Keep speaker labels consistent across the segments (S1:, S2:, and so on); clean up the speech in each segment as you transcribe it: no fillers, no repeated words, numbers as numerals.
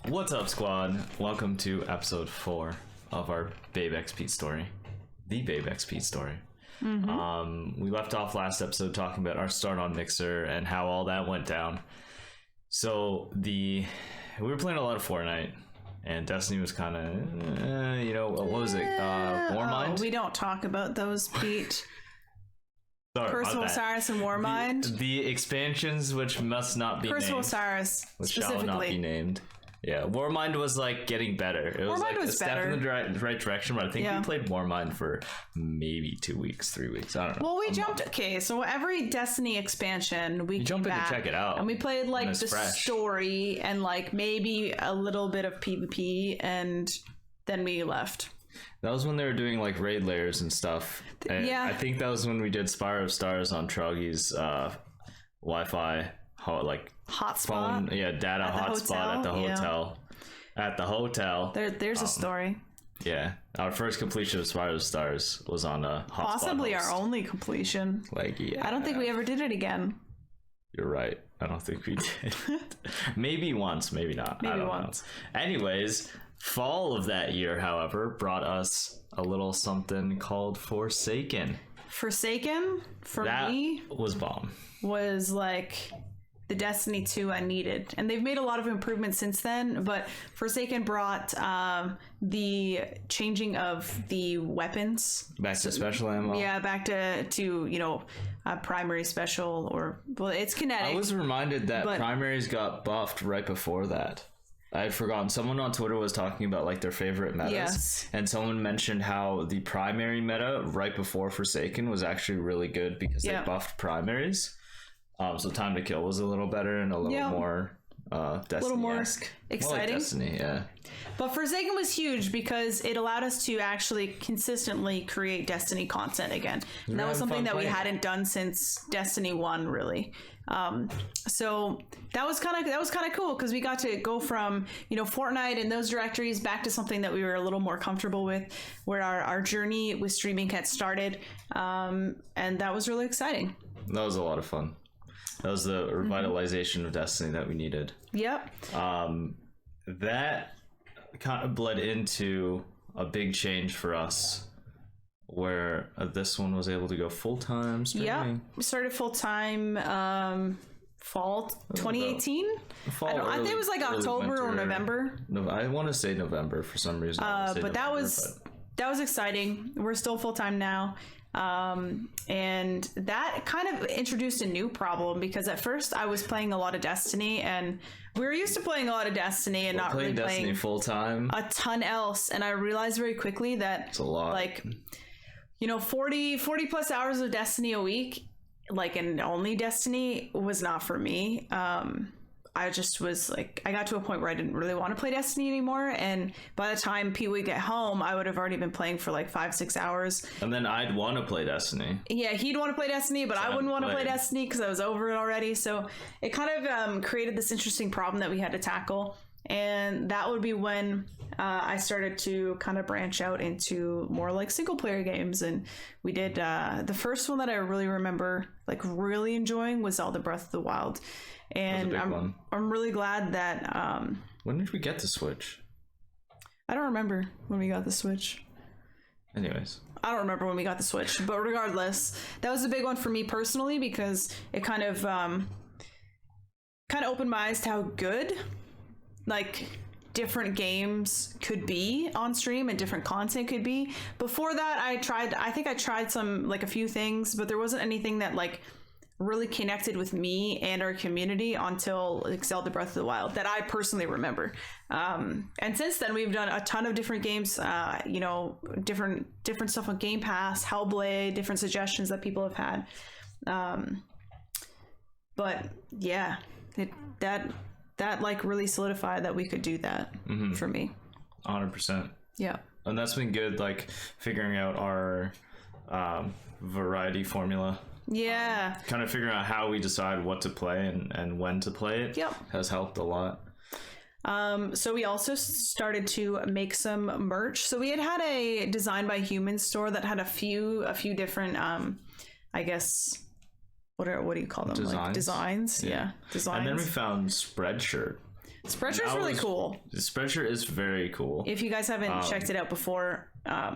S1: What's up, squad? Welcome to episode 4 of our BabexPete Story. The BabexPete Story. We left off last episode talking about our start on Mixer and how all that went down. So we were playing a lot of Fortnite, and Destiny was kind of, what was it? Warmind?
S2: We don't talk about those, Pete.
S1: Sorry,
S2: Curse of Osiris and Warmind.
S1: The expansions which must not be
S2: Curse
S1: named.
S2: of Osiris,
S1: which
S2: specifically.
S1: shall not be named. Yeah, Warmind was like getting better. It was like a step in the right direction, but I think we played Warmind for maybe 2 weeks, 3 weeks. I don't know.
S2: Well, we jumped. Okay, so every Destiny expansion, we
S1: jumped in to check it out,
S2: and we played like the story and like maybe a little bit of PvP, and then we left.
S1: That was when they were doing like raid layers and stuff. And
S2: yeah,
S1: I think that was when we did Spire of Stars on Troggy's Wi-Fi,
S2: hotspot.
S1: Phone, data hotspot at the hotel. Yeah. At the hotel.
S2: There's a story.
S1: Yeah, our first completion of Spire of Stars was on a hotspot.
S2: Possibly
S1: host.
S2: Our only completion. I don't think we ever did it again.
S1: You're right. I don't think we did. Maybe once, maybe not.
S2: Maybe
S1: I don't
S2: once.
S1: know. Anyways, fall of that year, however, brought us a little something called Forsaken.
S2: Forsaken, for me,
S1: was bomb.
S2: Was like the Destiny 2 I needed. And they've made a lot of improvements since then, but Forsaken brought the changing of the weapons.
S1: Back to special ammo?
S2: Yeah, back to primary special, or, well, it's kinetic.
S1: I was reminded that primaries got buffed right before that. I had forgotten. Someone on Twitter was talking about like their favorite metas, and someone mentioned how the primary meta right before Forsaken was actually really good because they buffed primaries. So time to kill was a little better and a little more Destiny-esque.
S2: A little more exciting.
S1: More like Destiny, yeah.
S2: But Forsaken was huge because it allowed us to actually consistently create Destiny content again. And that was something that we hadn't done since Destiny 1, really. So that was kind of cool because we got to go from Fortnite and those directories back to something that we were a little more comfortable with, where our journey with streaming had started, and that was really exciting.
S1: That was a lot of fun. That was the revitalization of Destiny that we needed.
S2: Yep.
S1: That kind of bled into a big change for us, where this one was able to go full-time streaming.
S2: Yeah, we started full-time fall 2018. I think it was like October or November.
S1: No, I want to say November for some reason.
S2: But that was exciting. We're still full-time now. And that kind of introduced a new problem, because at first I was playing a lot of Destiny, and we were used to playing a lot of Destiny and not really playing
S1: Destiny full-time
S2: a ton else. And I realized very quickly that
S1: it's a lot.
S2: Like 40 plus hours of Destiny a week, like, and only Destiny, was not for me. I just was like, I got to a point where I didn't really want to play Destiny anymore. And by the time Pete would get home, I would have already been playing for like 5-6 hours.
S1: And then I'd want to play Destiny.
S2: Yeah, he'd want to play Destiny, but I wouldn't want to play Destiny because I was over it already. So it kind of created this interesting problem that we had to tackle. And that would be when I started to kind of branch out into more like single player games. And we did the first one that I really remember like really enjoying was Zelda Breath of the Wild. And I'm really glad that
S1: when did we get the Switch?
S2: I don't remember when we got the Switch.
S1: Anyways,
S2: I don't remember when we got the Switch, but regardless, that was a big one for me personally, because it kind of opened my eyes to how good like different games could be on stream and different content could be. Before that, I think I tried some, like, a few things, but there wasn't anything that like really connected with me and our community until like Zelda Breath of the Wild that I personally remember. And since then we've done a ton of different games, different stuff on Game Pass, Hellblade, different suggestions that people have had. But yeah, that like really solidified that we could do that for me.
S1: 100%.
S2: Yeah.
S1: And that's been good, like figuring out our variety formula.
S2: Yeah.
S1: Kind of figuring out how we decide what to play and when to play it has helped a lot.
S2: So we also started to make some merch. So we had a Design by Humans store that had a few different, I guess, what do you call them?
S1: Designs.
S2: Like designs. Yeah. Designs.
S1: And then we found Spreadshirt.
S2: Spreadshirt is really cool.
S1: Spreadshirt is very cool.
S2: If you guys haven't checked it out before,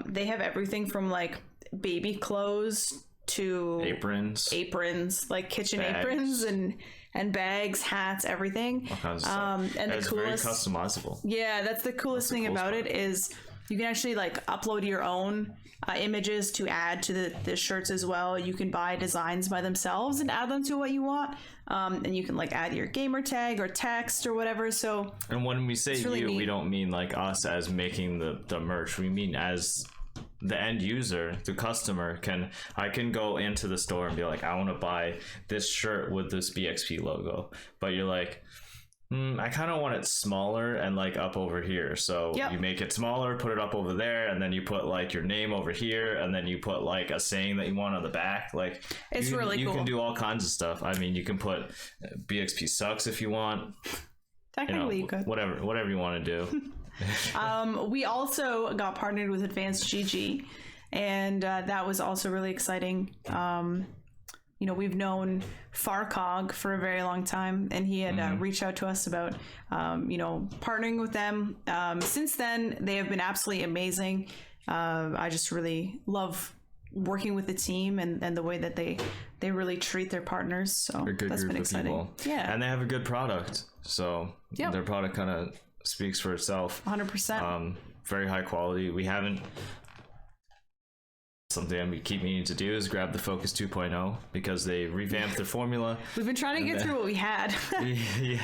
S2: they have everything from like baby clothes to aprons, like kitchen bags. Aprons and bags, hats, everything.
S1: All kinds of stuff. And it's very customizable.
S2: Yeah, that's the coolest thing about it is you can actually like upload your own images to add to the shirts as well. You can buy designs by themselves and add them to what you want. And you can like add your gamer tag or text or whatever. So,
S1: and when we say really we don't mean like us as making the merch. We mean as the end user, the customer I can go into the store and be like, I want to buy this shirt with this BXP logo, but you're like, I kind of want it smaller and like up over here. So you make it smaller, put it up over there, and then you put like your name over here, and then you put like a saying that you want on the back. Like
S2: it's really cool.
S1: You can do all kinds of stuff. I mean, you can put BXP sucks if you want.
S2: Technically, you could.
S1: Whatever you want to do.
S2: We also got partnered with Advanced GG, and that was also really exciting. We've known Farcog for a very long time, and he had reached out to us about, partnering with them. Since then, they have been absolutely amazing. I just really love working with the team and the way that they really treat their partners. So that's been exciting. People. Yeah,
S1: and they have a good product. So their product kind of speaks for itself.
S2: 100%.
S1: Very high quality. We haven't. Something we keep needing to do is grab the Focus 2.0 because they revamped their formula.
S2: We've been trying to get through what we had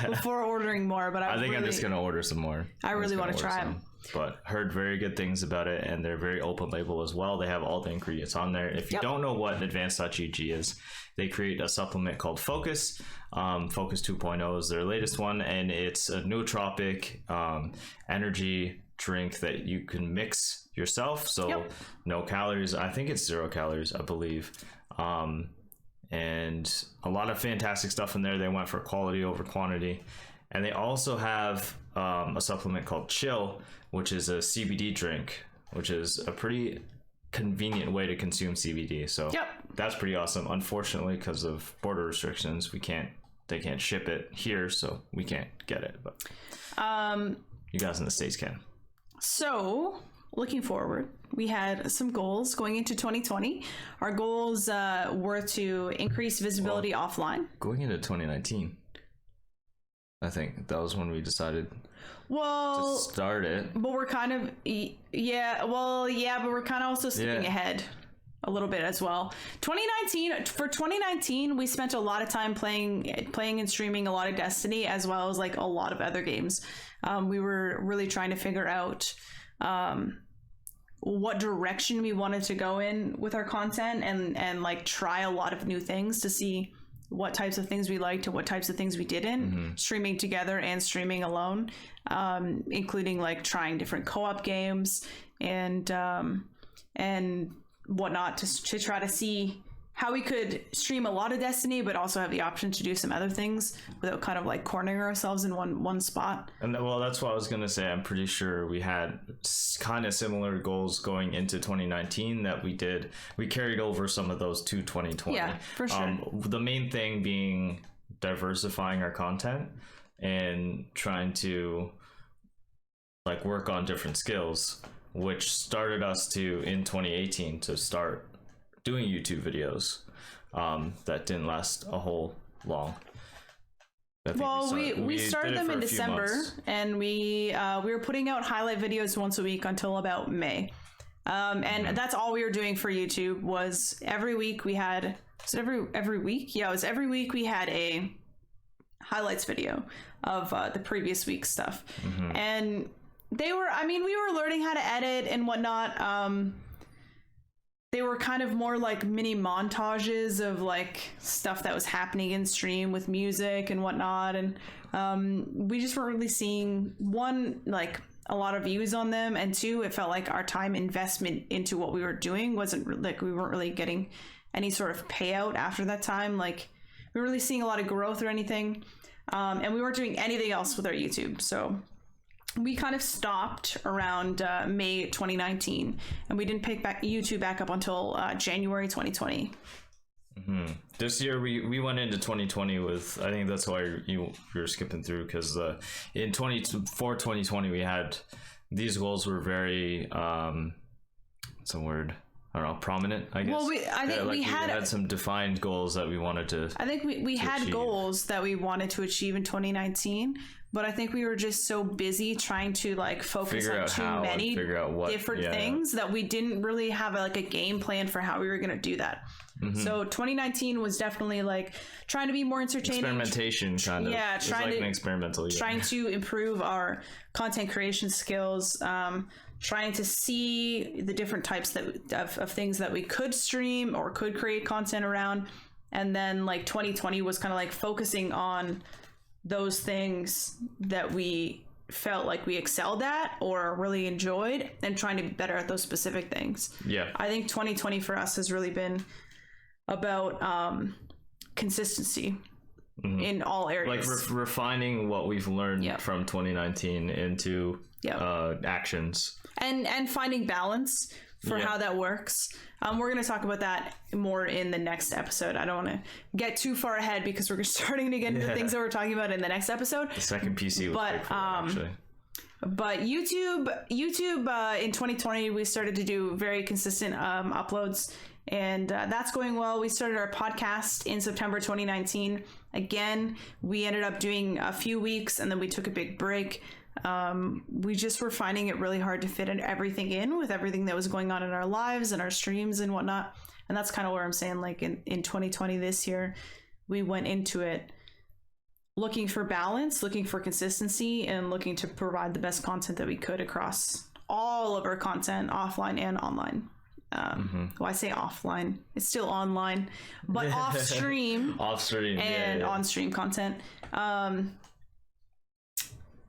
S2: before ordering more, but I think
S1: I'm just gonna order some more.
S2: I really want to try them.
S1: But heard very good things about it, and they're very open label as well. They have all the ingredients on there. If you don't know what Advanced.gg is, they create a supplement called Focus. Focus 2.0 is their latest one, and it's a nootropic energy drink that you can mix yourself. So no calories. I think it's 0 calories, I believe. And a lot of fantastic stuff in there. They went for quality over quantity. And they also have a supplement called Chill, which is a CBD drink, which is a pretty convenient way to consume CBD. So that's pretty awesome. Unfortunately, because of border restrictions, they can't ship it here, so we can't get it. But you guys in the States can.
S2: So looking forward, we had some goals going into 2020. Our goals were to increase visibility offline.
S1: Going into 2019, I think that was when we decided to start it.
S2: But we're kind of, but we're kind of also skipping ahead a little bit as well. 2019, we spent a lot of time playing and streaming a lot of Destiny, as well as like a lot of other games. We were really trying to figure out what direction we wanted to go in with our content and like try a lot of new things to see what types of things we liked and what types of things we didn't, streaming together and streaming alone, including like trying different co-op games and whatnot to try to see how we could stream a lot of Destiny, but also have the option to do some other things without kind of like cornering ourselves in one spot.
S1: And that's what I was gonna say. I'm pretty sure we had kind of similar goals going into 2019 that we carried over some of those to 2020.
S2: Yeah, for sure.
S1: The main thing being diversifying our content and trying to like work on different skills, which started us in 2018 to start doing YouTube videos that didn't last a whole long.
S2: We started them in December, and we were putting out highlight videos once a week until about May. And that's all we were doing for YouTube. Was every week we had every week? Yeah, it was every week we had a highlights video of the previous week's stuff. And we were learning how to edit and whatnot. They were kind of more like mini montages of like stuff that was happening in stream with music and whatnot. And we just weren't really seeing, one, like a lot of views on them, and two, it felt like our time investment into what we were doing wasn't like, we weren't really getting any sort of payout after that time. Like we weren't really seeing a lot of growth or anything. And we weren't doing anything else with our YouTube. So we kind of stopped around May 2019, and we didn't pick YouTube back up until January 2020.
S1: This year we went into 2020 with, I think that's why you were skipping through, because in 2020 we had these goals were very what's the word, I don't know, prominent, I guess. Well,
S2: I think
S1: we had some defined goals that we wanted to.
S2: I think we had achieve. Goals that we wanted to achieve in 2019, but I think we were just so busy trying to like focus on too many different things that we didn't really have a game plan for how we were going to do that. So 2019 was definitely like trying to be more entertaining.
S1: Experimentation, kind of.
S2: Yeah,
S1: trying to an experimental. Yeah.
S2: Trying to improve our content creation skills. Trying to see the different types of things that we could stream or could create content around. And then like 2020 was kind of like focusing on those things that we felt like we excelled at or really enjoyed and trying to be better at those specific things.
S1: Yeah.
S2: I think 2020 for us has really been about consistency in all areas.
S1: Like refining what we've learned from 2019 into actions.
S2: And finding balance for how that works. We're going to talk about that more in the next episode. I don't want to get too far ahead because we're starting to get into things that we're talking about in the next episode.
S1: The second PC was big for that, actually.
S2: But YouTube in 2020, we started to do very consistent uploads, and that's going well. We started our podcast in September 2019. Again, we ended up doing a few weeks, and then we took a big break. We just were finding it really hard to fit everything in with everything that was going on in our lives and our streams and whatnot. And that's kind of where I'm saying, like in 2020 this year, we went into it looking for balance, looking for consistency, and looking to provide the best content that we could across all of our content, offline and online. Well, I say offline, it's still online, but off stream and on stream content.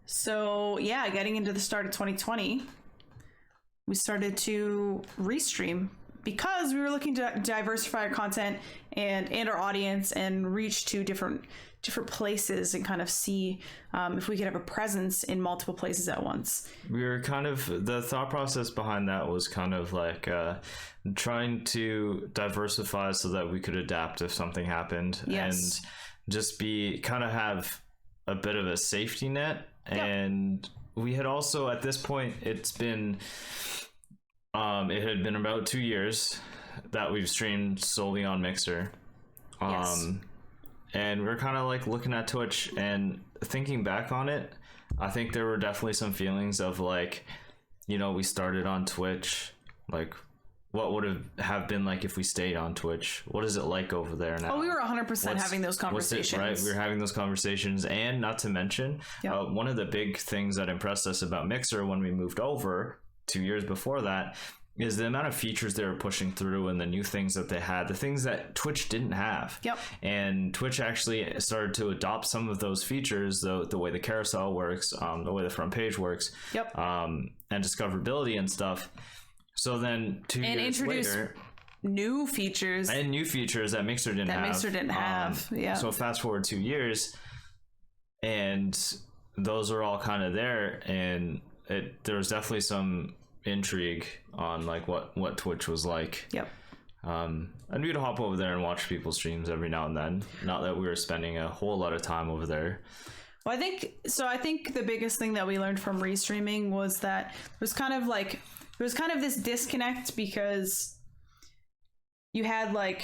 S2: So yeah, getting into the start of 2020, we started to restream because we were looking to diversify our content and our audience and reach to different places and kind of see if we could have a presence in multiple places at once.
S1: We were kind of, the thought process behind that was kind of like trying to diversify so that we could adapt if something happened and just have a bit of a safety net. And we had also, at this point, it had been about 2 years that we've streamed solely on Mixer. And we're kind of like looking at Twitch and thinking back on it. I think there were definitely some feelings of like, we started on Twitch, like what would have been like if we stayed on Twitch? What is it like over there now?
S2: Oh, we were 100% having those conversations.
S1: Right, we were having those conversations, and not to mention, one of the big things that impressed us about Mixer when we moved over 2 years before that is the amount of features they were pushing through and the new things that they had, the things that Twitch didn't have. And Twitch actually started to adopt some of those features, the way the carousel works, the way the front page works, and discoverability and stuff. So then 2 years later,
S2: new features
S1: that Mixer didn't have. So fast forward 2 years, and those are all kind of there, and there was definitely some intrigue on like what Twitch was like. And we'd hop over there and watch people's streams every now and then. Not that we were spending a whole lot of time over there.
S2: Well, I think the biggest thing that we learned from Restreaming was that there was kind of this disconnect because you had a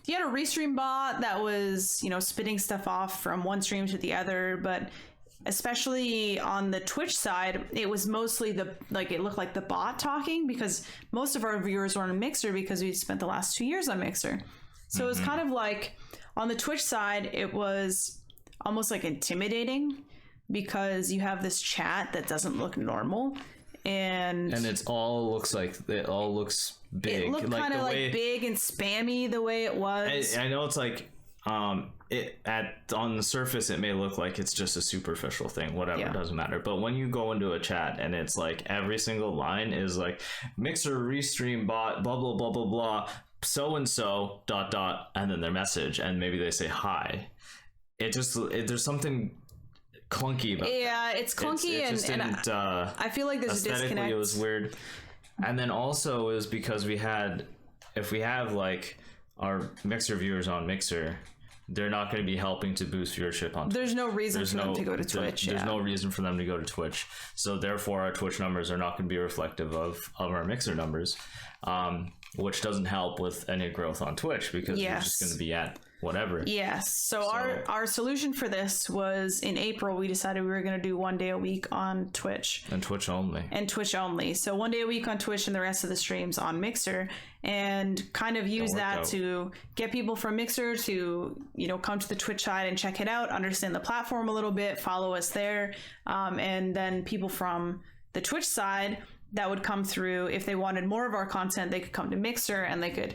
S2: Restream bot that was, spitting stuff off from one stream to the other, but especially on the Twitch side, it was mostly it looked like the bot talking because most of our viewers were on Mixer because we spent the last 2 years on Mixer. So it was kind of like on the Twitch side, it was almost like intimidating because you have this chat that doesn't look normal. And
S1: it all looks big.
S2: It looked kind of like big and spammy the way it was.
S1: I know it's like on the surface it may look like it's just a superficial thing, whatever, it doesn't matter. But when you go into a chat and it's like every single line is like Mixer Restream bot blah blah blah blah blah so and so ... and then their message, and maybe they say hi. There's something clunky about
S2: it's clunky, and I feel like there's a disconnect.
S1: It was weird. And then also is because if we have like our Mixer viewers on Mixer, they're not going to be helping to boost viewership on Twitch.
S2: There's no reason for them to go to Twitch.
S1: There's no reason for them to go to Twitch. So therefore, our Twitch numbers are not going to be reflective of our Mixer numbers, which doesn't help with any growth on Twitch because we're just going to be at whatever.
S2: Yes. So our solution for this was in April, we decided we were going to do 1 day a week on Twitch.
S1: And Twitch only. So 1 day a week on Twitch and the rest of the streams on Mixer, and kind of use that to get people from Mixer to, come to the Twitch side and check it out, understand the platform a little bit, follow us there. And then people from the Twitch side that would come through, if they wanted more of our content, they could come to Mixer and they could,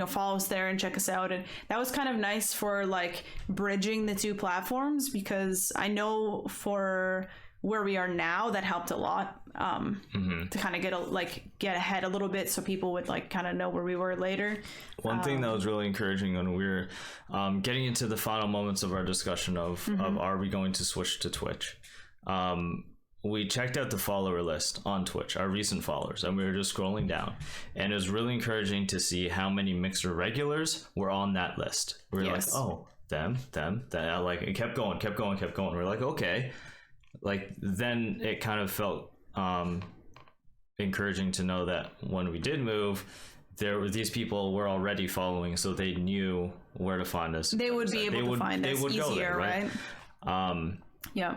S1: follow us there and check us out. And that was kind of nice for like bridging the two platforms, because I know for where we are now, that helped a lot to kind of get ahead a little bit, so people would like kind of know where we were later. One thing that was really encouraging when we were getting into the final moments of our discussion of are we going to switch to Twitch, we checked out the follower list on Twitch, our recent followers, and we were just scrolling down, and it was really encouraging to see how many Mixer regulars were on that list. We were like, oh, them, like it kept going. We're like, okay. Like then it kind of felt encouraging to know that when we did move, there were these people were already following, so they knew where to find us.
S2: They would be able to find us easier, right? Yeah.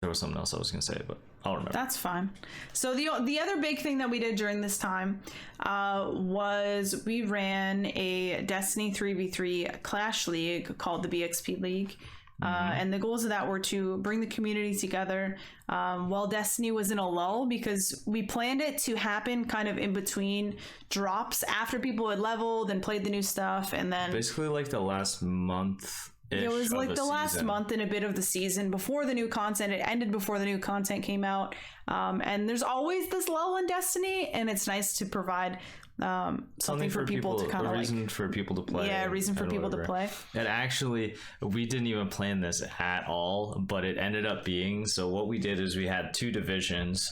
S1: There was something else I was going to say, but I'll remember.
S2: That's fine. So the other big thing that we did during this time was we ran a Destiny 3v3 Clash League called the BabexPete League. And the goals of that were to bring the community together while Destiny was in a lull, because we planned it to happen kind of in between drops after people had leveled and played the new stuff. And then
S1: basically like the last month.
S2: It was like the last month and a bit of the season before the new content. It ended before the new content came out. And there's always this lull in Destiny, and it's nice to provide something for people to kind of
S1: reason for people to play.
S2: Yeah, reason for people to play.
S1: And actually, we didn't even plan this at all, but it ended up being. So what we did is we had two divisions.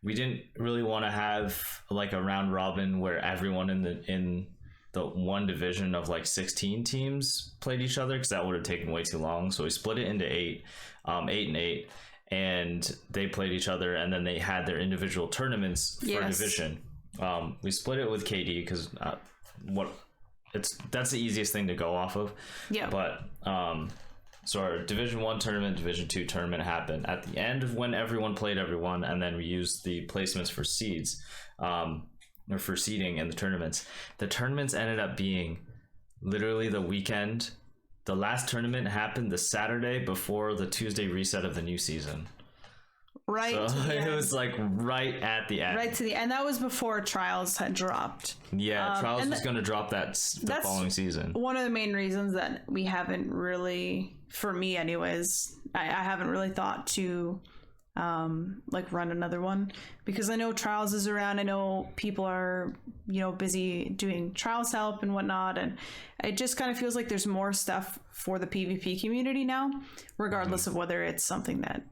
S1: We didn't really want to have like a round robin where everyone in the one division of like 16 teams played each other, because that would have taken way too long. So we split it into 8 and 8, and they played each other, and then they had their individual tournaments for division. We split it with KD because that's the easiest thing to go off of. Yeah. But so our Division 1 tournament, Division 2 tournament happened at the end of when everyone played everyone, and then we used the placements for seeds. Or for seeding in the tournaments. The tournaments ended up being literally the weekend. The last tournament happened the Saturday before the Tuesday reset of the new season.
S2: Right.
S1: So it was like right at the end.
S2: Right to the end. That was before Trials had dropped.
S1: Yeah, Trials was going to drop the following season. One
S2: of the main reasons that we haven't really, for me anyways, I haven't really thought to run another one, because I know Trials is around. I know people are busy doing Trials help and whatnot, and it just kind of feels like there's more stuff for the PvP community now, regardless of whether it's something that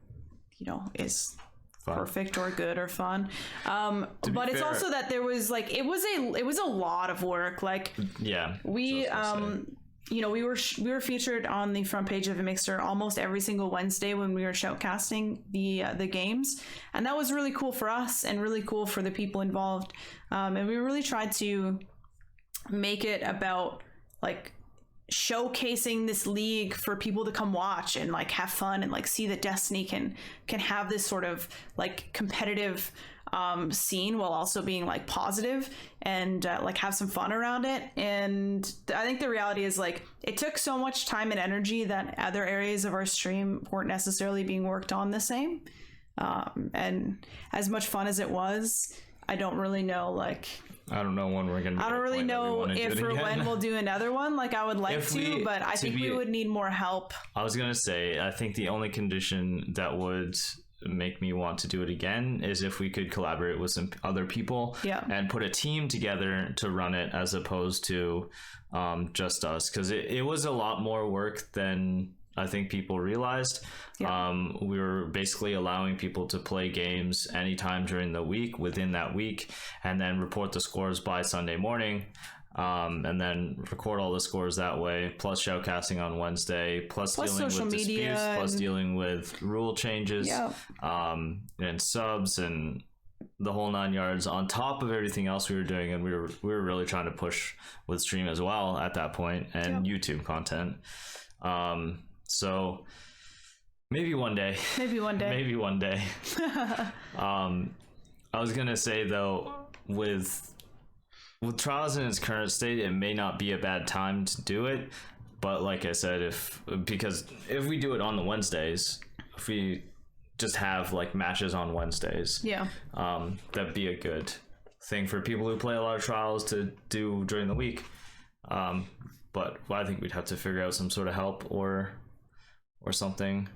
S2: is fun, perfect or good or fun. But it's also that there was like it was a lot of work. Like we we were featured on the front page of a Mixer almost every single Wednesday when we were shoutcasting the games, and that was really cool for us and really cool for the people involved. And we really tried to make it about like showcasing this league for people to come watch and like have fun and like see that Destiny can have this sort of like competitive scene while also being like positive and like have some fun around it. And I think the reality is like it took so much time and energy that other areas of our stream weren't necessarily being worked on the same. And as much fun as it was, I don't really know
S1: I don't know when we're gonna.
S2: I don't really know if or when we'll do another one. Like I would like to, but I think we would need more help.
S1: I was gonna say, I think the only condition that would make me want to do it again is if we could collaborate with some other people and put a team together to run it, as opposed to just us, because it was a lot more work than I think people realized. We were basically allowing people to play games anytime during the week within that week, and then report the scores by Sunday morning, and then record all the scores that way, plus shoutcasting on Wednesday, plus dealing with disputes, plus dealing with rule changes, and subs and the whole 9 yards on top of everything else we were doing. And we were really trying to push with stream as well at that point, and YouTube content. So maybe one day. Maybe one day. I was gonna say though, with Trials in its current state, it may not be a bad time to do it. But like I said, because if we do it on the Wednesdays, if we just have like matches on Wednesdays, that'd be a good thing for people who play a lot of Trials to do during the week. But I think we'd have to figure out some sort of help or something.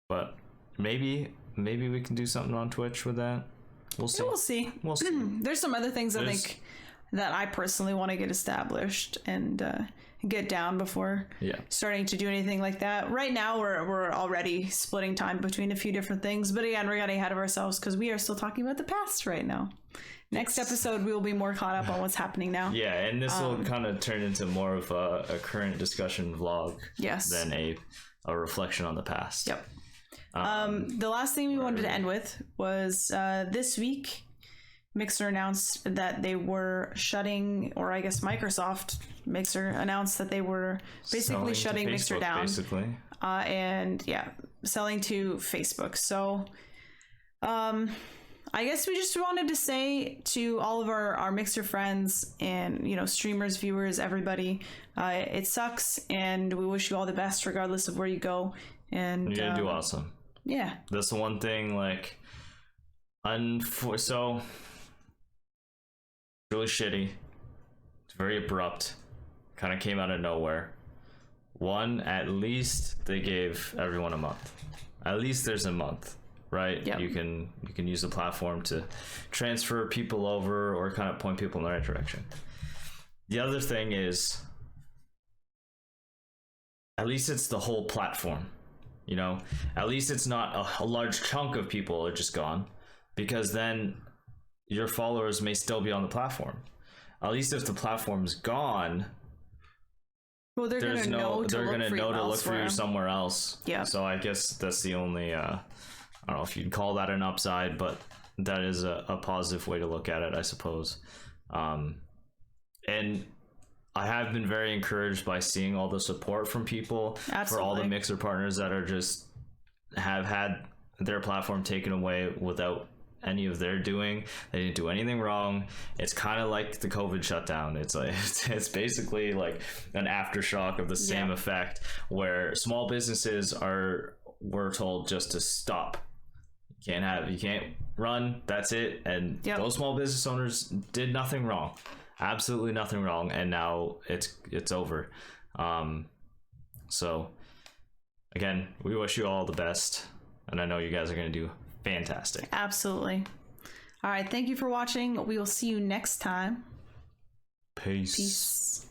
S1: But maybe we can do something on Twitch with that. We'll see.
S2: There's some other things I think that I personally want to get established and get down before starting to do anything like that. Right now, we're already splitting time between a few different things. But again, we're getting ahead of ourselves because we are still talking about the past right now. Next episode, we will be more caught up on what's happening now. Yeah, and this will kind of turn into more of a current discussion vlog than a reflection on the past. Yep. The last thing we wanted to end with was this week, Mixer announced that they were shutting, or I guess Microsoft Mixer announced that they were basically shutting Mixer down. And selling to Facebook. So I guess we just wanted to say to all of our Mixer friends and, streamers, viewers, everybody, it sucks, and we wish you all the best regardless of where you go. And you're gonna do awesome. Yeah, that's the one thing. Like, so really shitty. It's very abrupt. Kind of came out of nowhere. One, at least they gave everyone a month. At least there's a month. Right? Yep. You can use the platform to transfer people over or kind of point people in the right direction. The other thing is, at least it's the whole platform. At least it's not a large chunk of people are just gone, because then your followers may still be on the platform. At least if the platform's gone, well, they're gonna know to look for you somewhere else. Yeah. So I guess that's the only I don't know if you'd call that an upside, but that is a positive way to look at it, I suppose. And I have been very encouraged by seeing all the support from people. Absolutely. For all the Mixer partners that are just have had their platform taken away without any of their doing. They didn't do anything wrong. It's kind of like the COVID shutdown. It's like it's basically like an aftershock of the same effect, where small businesses were told just to stop. You can't run, that's it. And those small business owners did nothing wrong, absolutely nothing wrong, and now it's over. So again, we wish you all the best, and I know you guys are going to do fantastic. Absolutely. All right, thank you for watching. We will see you next time. Peace.